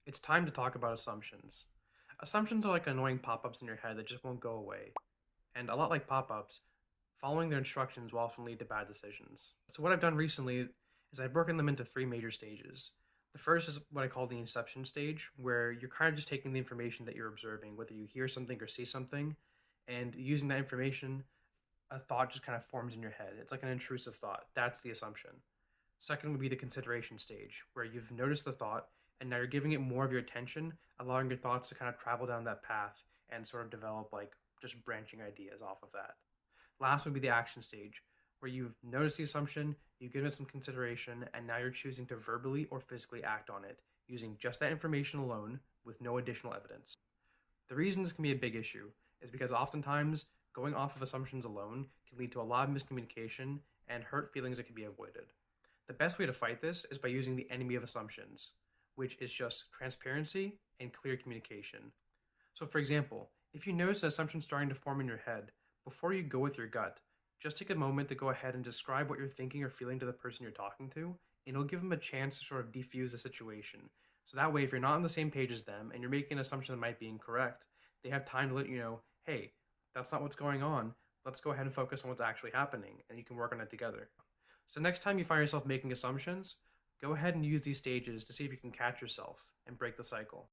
It's time to talk about assumptions. Assumptions are like annoying pop ups in your head that just won't go away. And a lot like pop ups, following their instructions will often lead to bad decisions. So, what I've done recently is I've broken them into three major stages. The first is what I call the inception stage, where you're kind of just taking the information that you're observing, whether you hear something or see something, and using that information, a thought just kind of forms in your head. It's like an intrusive thought. That's the assumption. Second would be the consideration stage, where you've noticed the thought and now you're giving it more of your attention, allowing your thoughts to kind of travel down that path and sort of develop like just branching ideas off of that. Last would be the action stage, where you've noticed the assumption, you've given it some consideration, and now you're choosing to verbally or physically act on it using just that information alone with no additional evidence. The reason this can be a big issue is because oftentimes going off of assumptions alone can lead to a lot of miscommunication and hurt feelings that can be avoided. The best way to fight this is by using the enemy of assumptions, which is just transparency and clear communication. So, for example, if you notice an assumption starting to form in your head, before you go with your gut, just take a moment to go ahead and describe what you're thinking or feeling to the person you're talking to, and it'll give them a chance to sort of defuse the situation. So that way, if you're not on the same page as them and you're making an assumption that might be incorrect, they have time to let you know, hey, that's not what's going on. Let's go ahead and focus on what's actually happening, and you can work on it together. So next time you find yourself making assumptions, go ahead and use these stages to see if you can catch yourself and break the cycle.